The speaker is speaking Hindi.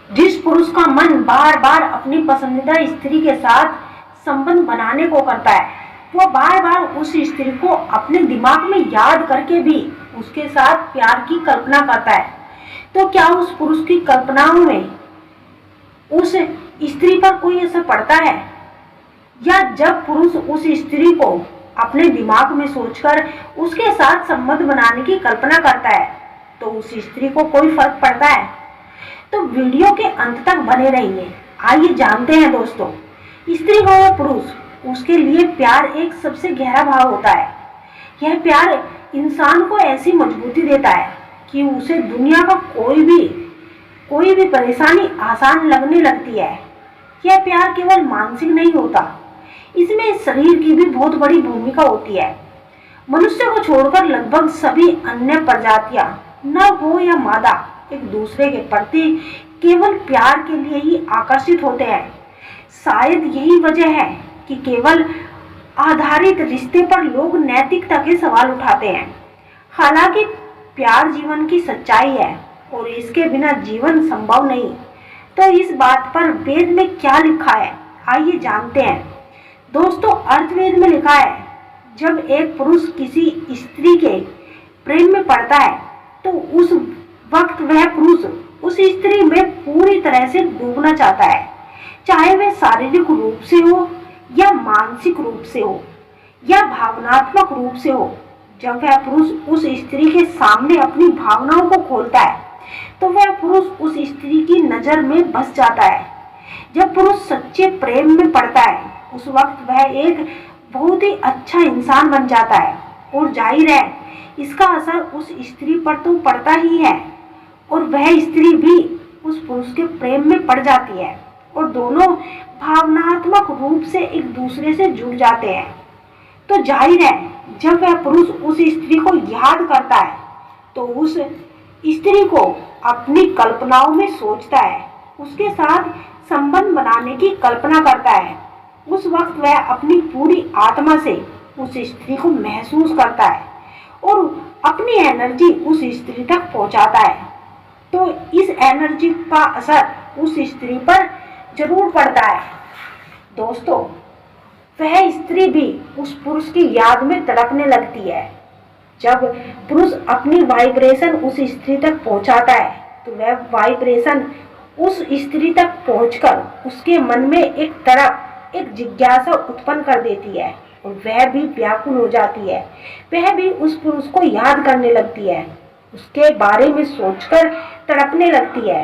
जिस पुरुष का मन बार बार अपनी पसंदीदा स्त्री के साथ संबंध बनाने को करता है, वो बार बार उस स्त्री को अपने दिमाग में याद करके भी उसके साथ प्यार की कल्पना करता है, तो क्या उस पुरुष की कल्पनाओं में उस स्त्री पर कोई असर पड़ता है? या जब पुरुष उस स्त्री को अपने दिमाग में सोचकर उसके साथ संबंध बनाने की कल्पना करता है, तो उस स्त्री को कोई फर्क पड़ता है? तो वीडियो के अंत तक बने रहिए। आइए जानते हैं दोस्तों, स्त्री हो या पुरुष, उसके लिए प्यार एक सबसे गहरा भाव होता है। यह प्यार इंसान को ऐसी मजबूती देता है कि उसे दुनिया का कोई भी परेशानी आसान लगने लगती है। यह प्यार केवल मानसिक नहीं होता, इसमें शरीर की भी बहुत बड़ी भूमिका होती है। मनुष्य को छोड़कर लगभग सभी अन्य प्रजातियां, नर हो या मादा, एक दूसरे के प्रति केवल प्यार के लिए ही आकर्षित होते हैं। शायद यही वजह है कि केवल आधारित रिश्ते पर लोग नैतिकता के सवाल उठाते हैं। हालांकि प्यार जीवन की सच्चाई है और इसके बिना जीवन संभव नहीं। तो इस बात पर वेद में क्या लिखा है, आइए जानते हैं। दोस्तों, अर्थवेद में लिखा है, जब एक पुरुष किसी स्त्री के प्रेम में पड़ता है तो उस वक्त वह पुरुष उस स्त्री में पूरी तरह से डूबना चाहता है, चाहे वह शारीरिक रूप से हो या मानसिक रूप से हो या भावनात्मक रूप से हो। जब वह पुरुष उस स्त्री के सामने अपनी भावनाओं को खोलता है तो वह पुरुष उस स्त्री की नजर में बस जाता है। जब पुरुष सच्चे प्रेम में पड़ता है, उस वक्त वह एक बहुत ही अच्छा इंसान बन जाता है और जाहिर है इसका असर उस स्त्री पर तो पड़ता ही है और वह स्त्री भी उस पुरुष के प्रेम में पड़ जाती है और दोनों भावनात्मक रूप से एक दूसरे से जुड़ जाते हैं। तो जाहिर है जब वह पुरुष उस स्त्री को याद करता है तो उस स्त्री को अपनी कल्पनाओं में सोचता है, उसके साथ संबंध बनाने की कल्पना करता है। उस वक्त वह अपनी पूरी आत्मा से उस स्त्री को महसूस करता है और अपनी एनर्जी उस स्त्री तक पहुंचाता है। तो इस एनर्जी का असर उस स्त्री पर जरूर पड़ता है। दोस्तों, वह स्त्री भी उस पुरुष की याद में तड़पने लगती है। जब पुरुष अपनी वाइब्रेशन उस स्त्री तक पहुंचाता है तो वह वाइब्रेशन उस स्त्री तक पहुंचकर उसके मन में एक जिज्ञासा उत्पन्न कर देती है और वह भी व्याकुल हो जाती है। वह भी उस पुरुष को याद करने लगती है, उसके बारे में सोचकर तड़पने लगती है।